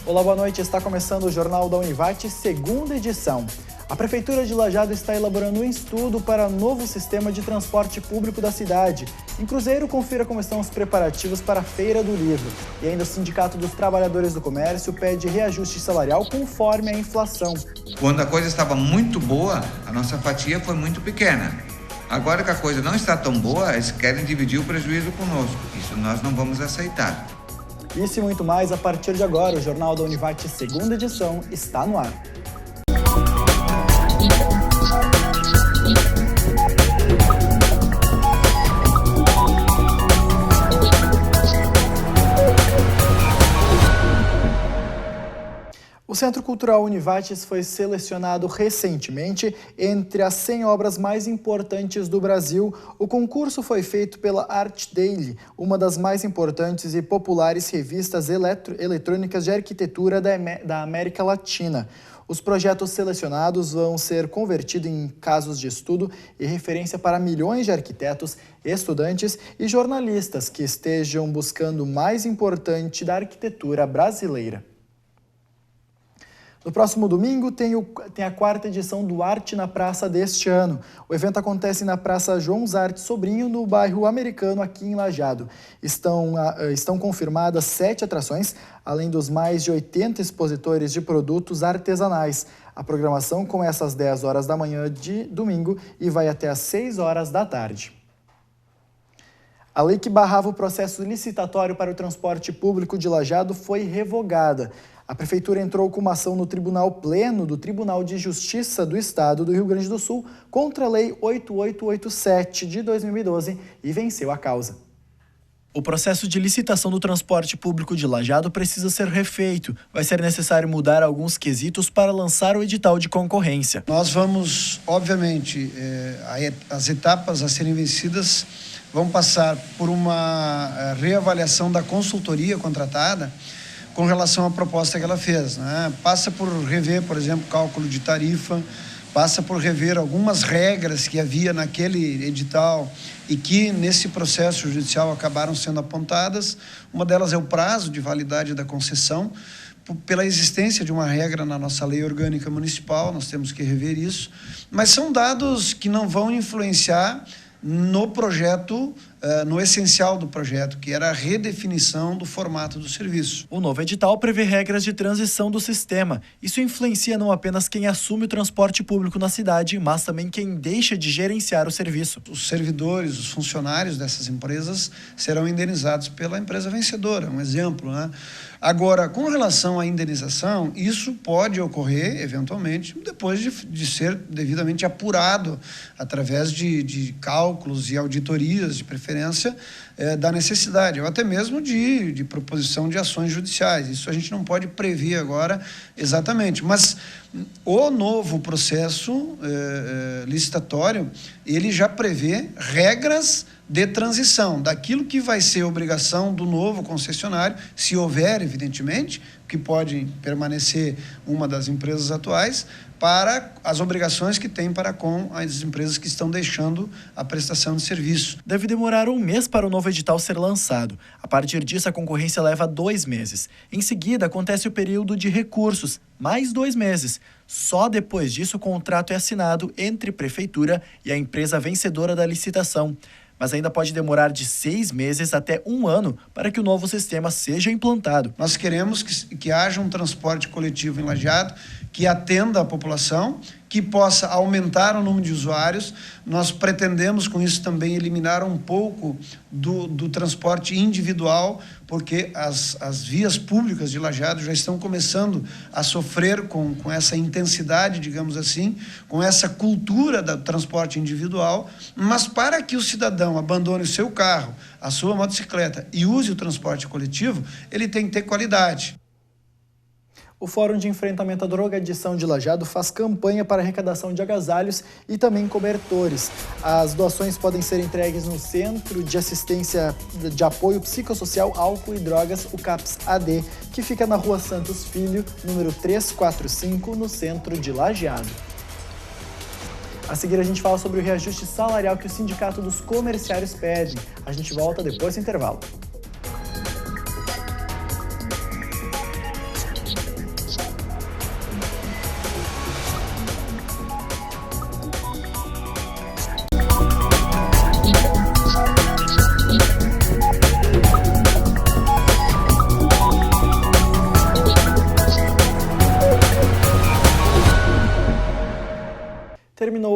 Olá, boa noite. Está começando o Jornal da Univate, segunda edição. A Prefeitura de Lajeado está elaborando um estudo para novo sistema de transporte público da cidade. Em Cruzeiro, confira como estão os preparativos para a Feira do Livro. E ainda o Sindicato dos Trabalhadores do Comércio pede reajuste salarial conforme a inflação. Quando a coisa estava muito boa, a nossa fatia foi muito pequena. Agora que a coisa não está tão boa, eles querem dividir o prejuízo conosco. Isso nós não vamos aceitar. Isso e muito mais a partir de agora. O Jornal da Univate, segunda edição, está no ar. O Centro Cultural Univates foi selecionado recentemente entre as 100 obras mais importantes do Brasil. O concurso foi feito pela Art Daily, uma das mais importantes e populares revistas eletrônicas de arquitetura da América Latina. Os projetos selecionados vão ser convertidos em casos de estudo e referência para milhões de arquitetos, estudantes e jornalistas que estejam buscando o mais importante da arquitetura brasileira. No próximo domingo tem a quarta edição do Arte na Praça deste ano. O evento acontece na Praça João Zarte Sobrinho, no bairro Americano, aqui em Lajeado. Estão confirmadas 7 atrações, além dos mais de 80 expositores de produtos artesanais. A programação começa às 10 horas da manhã de domingo e vai até às 6 horas da tarde. A lei que barrava o processo licitatório para o transporte público de Lajeado foi revogada. A Prefeitura entrou com uma ação no Tribunal Pleno do Tribunal de Justiça do Estado do Rio Grande do Sul contra a Lei 8887 de 2012 e venceu a causa. O processo de licitação do transporte público de Lajeado precisa ser refeito. Vai ser necessário mudar alguns quesitos para lançar o edital de concorrência. Nós vamos, obviamente, as etapas a serem vencidas vão passar por uma reavaliação da consultoria contratada com relação à proposta que ela fez, né? Passa por rever, por exemplo, cálculo de tarifa, passa por rever algumas regras que havia naquele edital e que nesse processo judicial acabaram sendo apontadas. Uma delas é o prazo de validade da concessão. Pela existência de uma regra na nossa lei orgânica municipal, nós temos que rever isso, mas são dados que não vão influenciar no projeto, no essencial do projeto, que era a redefinição do formato do serviço. O novo edital prevê regras de transição do sistema. Isso influencia não apenas quem assume o transporte público na cidade, mas também quem deixa de gerenciar o serviço. Os servidores, os funcionários dessas empresas serão indenizados pela empresa vencedora, um exemplo, né? Agora, com relação à indenização, isso pode ocorrer, eventualmente, depois de ser devidamente apurado através de cálculos e auditorias, de preferência, da necessidade, ou até mesmo de proposição de ações judiciais. Isso a gente não pode prever agora exatamente, mas o novo processo licitatório, ele já prevê regras de transição daquilo que vai ser obrigação do novo concessionário, se houver, evidentemente, que pode permanecer uma das empresas atuais, para as obrigações que tem para com as empresas que estão deixando a prestação de serviço. Deve demorar 1 mês para o novo edital ser lançado. A partir disso, a concorrência leva 2 meses. Em seguida, acontece o período de recursos, mais 2 meses. Só depois disso, o contrato é assinado entre Prefeitura e a empresa vencedora da licitação. Mas ainda pode demorar de 6 meses até 1 ano para que o novo sistema seja implantado. Nós queremos que haja um transporte coletivo em Lajeado que atenda a população, que possa aumentar o número de usuários. Nós pretendemos, com isso, também eliminar um pouco do transporte individual, porque as vias públicas de Lajeado já estão começando a sofrer com essa intensidade, digamos assim, com essa cultura do transporte individual, mas para que o cidadão abandone o seu carro, a sua motocicleta e use o transporte coletivo, ele tem que ter qualidade. O Fórum de Enfrentamento à Drogadição de Lajeado faz campanha para arrecadação de agasalhos e também cobertores. As doações podem ser entregues no Centro de Assistência de Apoio Psicossocial, Álcool e Drogas, o CAPS-AD, que fica na Rua Santos Filho, número 345, no centro de Lajeado. A seguir, a gente fala sobre o reajuste salarial que o Sindicato dos Comerciários pede. A gente volta depois do intervalo.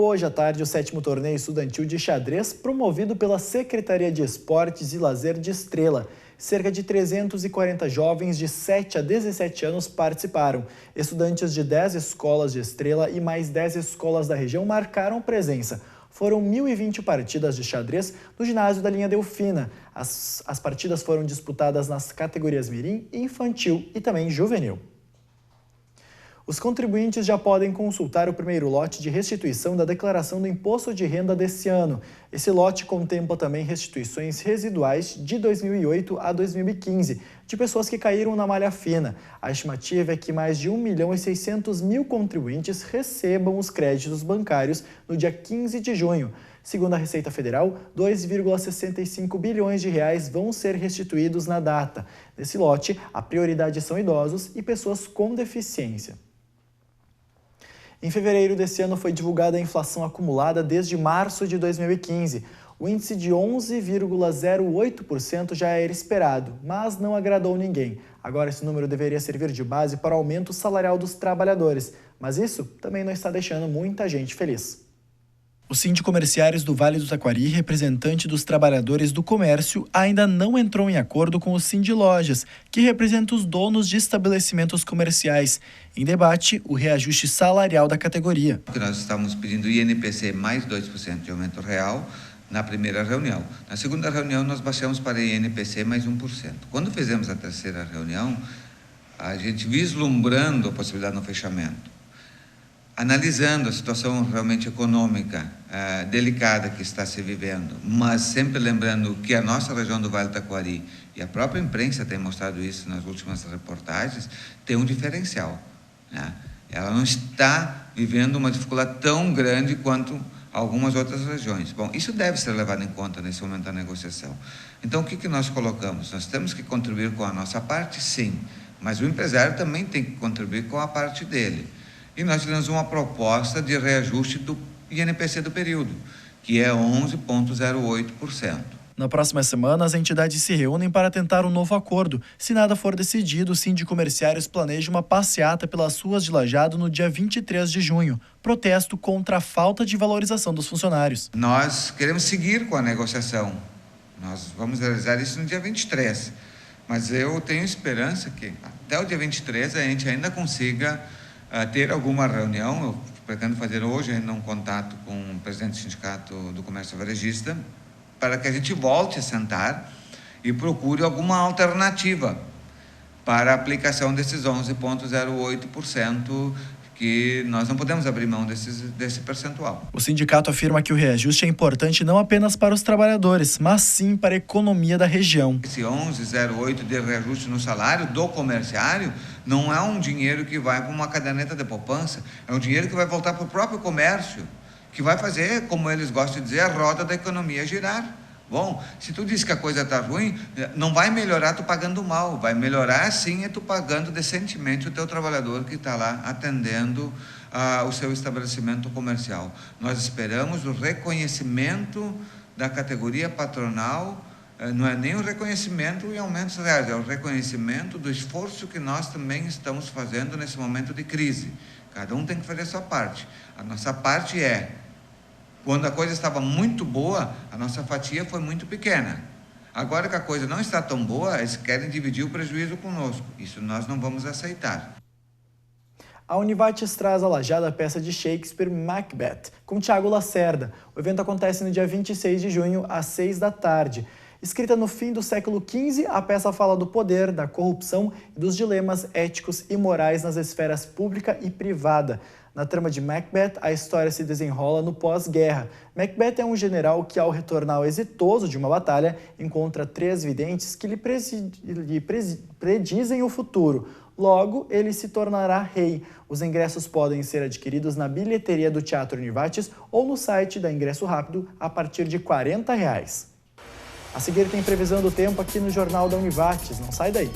hoje à tarde o 7º torneio estudantil de xadrez promovido pela Secretaria de Esportes e Lazer de Estrela. Cerca de 340 jovens de 7 a 17 anos participaram. Estudantes de 10 escolas de Estrela e mais 10 escolas da região marcaram presença. Foram 1.020 partidas de xadrez no ginásio da linha Delfina. As partidas foram disputadas nas categorias mirim, infantil e também juvenil. Os contribuintes já podem consultar o primeiro lote de restituição da declaração do imposto de renda desse ano. Esse lote contempla também restituições residuais de 2008 a 2015, de pessoas que caíram na malha fina. A estimativa é que mais de 1.600.000 contribuintes recebam os créditos bancários no dia 15 de junho. Segundo a Receita Federal, 2,65 bilhões de reais vão ser restituídos na data. Nesse lote, a prioridade são idosos e pessoas com deficiência. Em fevereiro desse ano foi divulgada a inflação acumulada desde março de 2015. O índice de 11,08% já era esperado, mas não agradou ninguém. Agora esse número deveria servir de base para o aumento salarial dos trabalhadores, mas isso também não está deixando muita gente feliz. O Sindicomerciários do Vale do Taquari, representante dos trabalhadores do comércio, ainda não entrou em acordo com o Sindilojas, que representa os donos de estabelecimentos comerciais. Em debate, o reajuste salarial da categoria. Nós estávamos pedindo INPC mais 2% de aumento real na primeira reunião. Na segunda reunião, nós baixamos para INPC mais 1%. Quando fizemos a terceira reunião, a gente vislumbrando a possibilidade no fechamento, analisando a situação realmente econômica delicada que está se vivendo, mas sempre lembrando que a nossa região do Vale do Taquari, e a própria imprensa tem mostrado isso nas últimas reportagens, tem um diferencial, né? Ela não está vivendo uma dificuldade tão grande quanto algumas outras regiões. Bom, isso deve ser levado em conta nesse momento da negociação. Então, o que nós colocamos? Nós temos que contribuir com a nossa parte, sim, mas o empresário também tem que contribuir com a parte dele. E nós tivemos uma proposta de reajuste do INPC do período, que é 11,08%. Na próxima semana, as entidades se reúnem para tentar um novo acordo. Se nada for decidido, o Sindicomerciários planeja uma passeata pelas ruas de Lajeado no dia 23 de junho. Protesto contra a falta de valorização dos funcionários. Nós queremos seguir com a negociação. Nós vamos realizar isso no dia 23. Mas eu tenho esperança que até o dia 23 a gente ainda consiga ter alguma reunião. Eu pretendo fazer hoje ainda um contato com o presidente do Sindicato do Comércio Varejista para que a gente volte a sentar e procure alguma alternativa para a aplicação desses 11,08%, que nós não podemos abrir mão desse percentual. O sindicato afirma que o reajuste é importante não apenas para os trabalhadores, mas sim para a economia da região. Esse 11,08% de reajuste no salário do comerciário não é um dinheiro que vai para uma caderneta de poupança, é um dinheiro que vai voltar para o próprio comércio, que vai fazer, como eles gostam de dizer, a roda da economia girar. Bom, se tu diz que a coisa está ruim, não vai melhorar tu pagando mal, vai melhorar sim tu pagando decentemente o teu trabalhador que está lá atendendo o seu estabelecimento comercial. Nós esperamos o reconhecimento da categoria patronal, não é nem o reconhecimento em aumentos reais, é o reconhecimento do esforço que nós também estamos fazendo nesse momento de crise. Cada um tem que fazer a sua parte. A nossa parte é: quando a coisa estava muito boa, a nossa fatia foi muito pequena. Agora que a coisa não está tão boa, eles querem dividir o prejuízo conosco. Isso nós não vamos aceitar. A Univates traz a Lajeado a peça de Shakespeare Macbeth, com Thiago Lacerda. O evento acontece no dia 26 de junho, às 6 da tarde. Escrita no fim do século XV, a peça fala do poder, da corrupção e dos dilemas éticos e morais nas esferas pública e privada. Na trama de Macbeth, a história se desenrola no pós-guerra. Macbeth é um general que, ao retornar exitoso de uma batalha, encontra 3 videntes que lhe predizem o futuro. Logo, ele se tornará rei. Os ingressos podem ser adquiridos na bilheteria do Teatro Univates ou no site da Ingresso Rápido a partir de R$ 40. A seguir tem previsão do tempo aqui no Jornal da Univates. Não sai daí.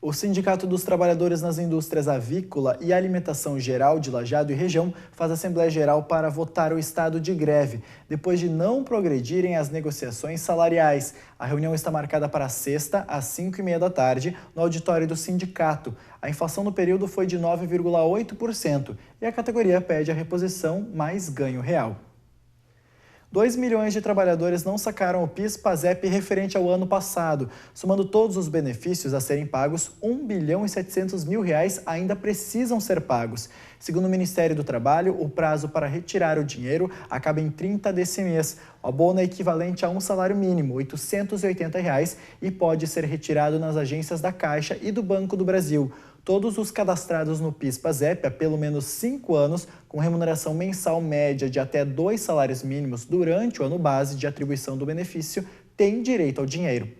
O O Sindicato dos Trabalhadores nas Indústrias Avícola e Alimentação Geral de Lajeado e Região faz Assembleia Geral para votar o estado de greve, depois de não progredirem as negociações salariais. A reunião está marcada para sexta, às 5h30 da tarde, no auditório do sindicato. A inflação no período foi de 9,8% e a categoria pede a reposição mais ganho real. 2 milhões de trabalhadores não sacaram o PIS/PASEP referente ao ano passado. Somando todos os benefícios a serem pagos, 1 bilhão e 700 mil reais ainda precisam ser pagos. Segundo o Ministério do Trabalho, o prazo para retirar o dinheiro acaba em 30 desse mês. O abono é equivalente a um salário mínimo, R$ 880, e pode ser retirado nas agências da Caixa e do Banco do Brasil. Todos os cadastrados no PIS/PASEP há pelo menos 5 anos, com remuneração mensal média de até 2 salários mínimos durante o ano base de atribuição do benefício, têm direito ao dinheiro.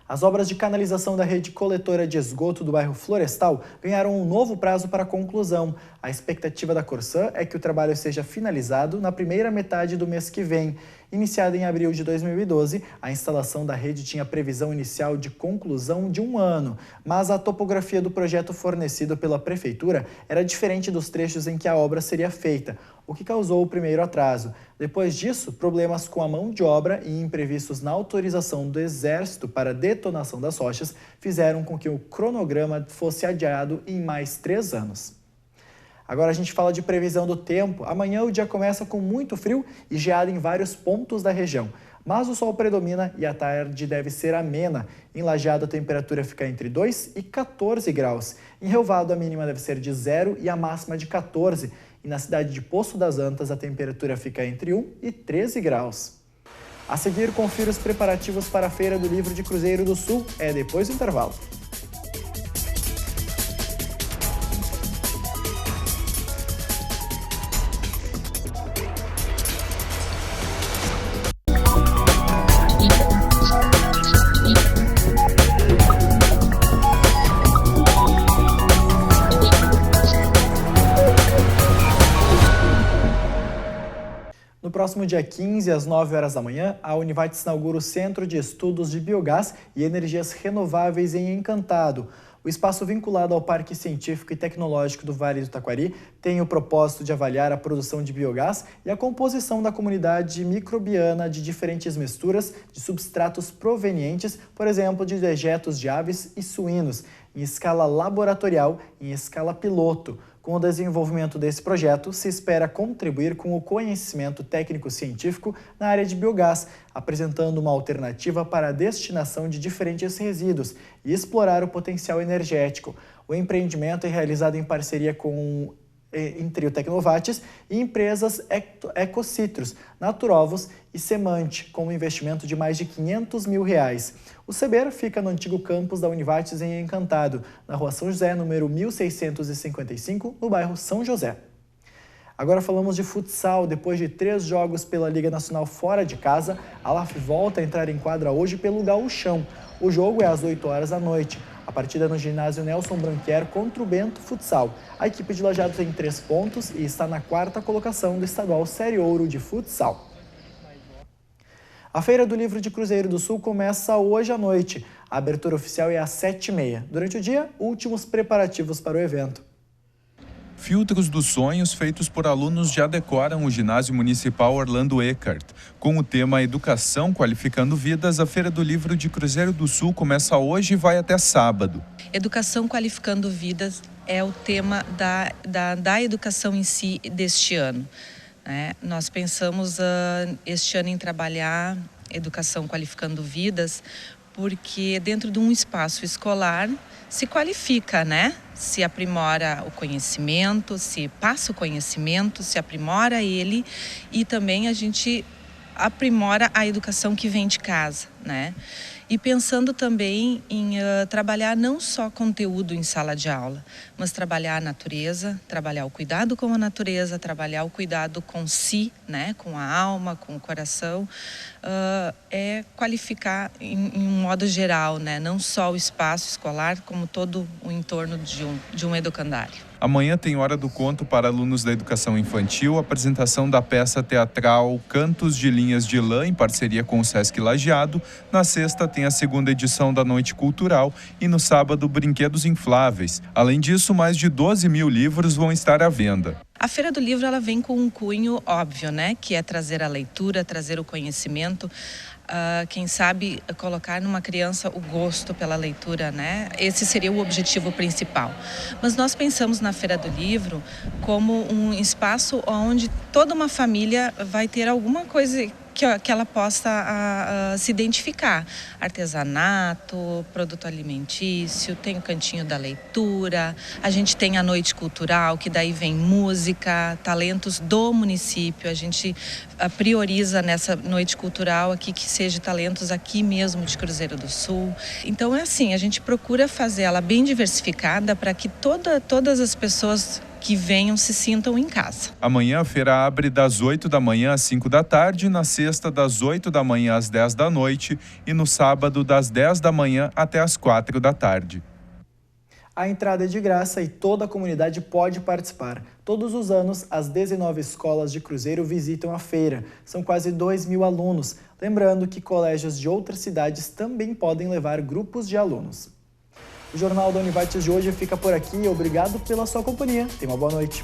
As obras de canalização da rede coletora de esgoto do bairro Florestal ganharam um novo prazo para conclusão. A expectativa da Corsã é que o trabalho seja finalizado na primeira metade do mês que vem. Iniciada em abril de 2012, a instalação da rede tinha previsão inicial de conclusão de 1 ano, mas a topografia do projeto fornecido pela Prefeitura era diferente dos trechos em que a obra seria feita, o que causou o primeiro atraso. Depois disso, problemas com a mão de obra e imprevistos na autorização do Exército para detonação das rochas fizeram com que o cronograma fosse adiado em mais 3 anos. Agora a gente fala de previsão do tempo. Amanhã o dia começa com muito frio e geada em vários pontos da região. Mas o sol predomina e a tarde deve ser amena. Em Lajeado a temperatura fica entre 2 e 14 graus. Em Rio Vado a mínima deve ser de 0 e a máxima de 14. E na cidade de Poço das Antas a temperatura fica entre 1 e 13 graus. A seguir, confira os preparativos para a Feira do Livro de Cruzeiro do Sul. É depois do intervalo. No próximo dia 15, às 9 horas da manhã, a Univates inaugura o Centro de Estudos de Biogás e Energias Renováveis em Encantado. O espaço vinculado ao Parque Científico e Tecnológico do Vale do Taquari tem o propósito de avaliar a produção de biogás e a composição da comunidade microbiana de diferentes misturas de substratos provenientes, por exemplo, de dejetos de aves e suínos, em escala laboratorial e em escala piloto. Com o desenvolvimento desse projeto, se espera contribuir com o conhecimento técnico-científico na área de biogás, apresentando uma alternativa para a destinação de diferentes resíduos e explorar o potencial energético. O empreendimento é realizado em parceria entre o Tecnovates e empresas Ecocitrus, Naturovos e Semante, com um investimento de mais de R$500 mil. O CEBER fica no antigo campus da Univates em Encantado, na Rua São José, número 1655, no bairro São José. Agora falamos de futsal. Depois de 3 jogos pela Liga Nacional fora de casa, a LAF volta a entrar em quadra hoje pelo Gauchão. O jogo é às 8 horas da noite. A partida é no ginásio Nelson Branquier contra o Bento Futsal. A equipe de Lajeado tem 3 pontos e está na 4ª colocação do estadual Série Ouro de futsal. A Feira do Livro de Cruzeiro do Sul começa hoje à noite. A abertura oficial é às 7h30. Durante o dia, últimos preparativos para o evento. Filtros dos sonhos feitos por alunos já decoram o ginásio municipal Orlando Eckert. Com o tema Educação Qualificando Vidas, a Feira do Livro de Cruzeiro do Sul começa hoje e vai até sábado. Educação Qualificando Vidas é o tema da educação em si deste ano. Nós pensamos este ano em trabalhar Educação Qualificando Vidas porque dentro de um espaço escolar se qualifica, se aprimora o conhecimento, se passa o conhecimento, se aprimora ele e também a gente aprimora a educação que vem de casa, E pensando também em trabalhar não só conteúdo em sala de aula, mas trabalhar a natureza, trabalhar o cuidado com a natureza, trabalhar o cuidado com si, com a alma, com o coração, é qualificar em um modo geral, não só o espaço escolar, como todo o entorno de um educandário. Amanhã tem Hora do Conto para alunos da educação infantil, apresentação da peça teatral Cantos de Linhas de Lã, em parceria com o Sesc Lajeado. Na sexta tem a segunda edição da Noite Cultural e no sábado, brinquedos infláveis. Além disso, mais de 12 mil livros vão estar à venda. A Feira do Livro ela vem com um cunho óbvio, né? Que é trazer a leitura, trazer o conhecimento. Quem sabe colocar numa criança o gosto pela leitura, né? Esse seria o objetivo principal. Mas nós pensamos na Feira do Livro como um espaço onde toda uma família vai ter alguma coisa que ela possa se identificar. Artesanato, produto alimentício, tem o cantinho da leitura, a gente tem a noite cultural, que daí vem música, talentos do município. A gente prioriza nessa noite cultural aqui que seja talentos aqui mesmo de Cruzeiro do Sul. Então é assim, a gente procura fazer ela bem diversificada para que todas as pessoas que venham se sintam em casa. Amanhã a feira abre das 8 da manhã às 5 da tarde, na sexta das 8 da manhã às 10 da noite e no sábado das 10 da manhã até às 4 da tarde. A entrada é de graça e toda a comunidade pode participar. Todos os anos, as 19 escolas de Cruzeiro visitam a feira. São quase 2.000 alunos. Lembrando que colégios de outras cidades também podem levar grupos de alunos. O Jornal da Univates de hoje fica por aqui. Obrigado pela sua companhia. Tenha uma boa noite.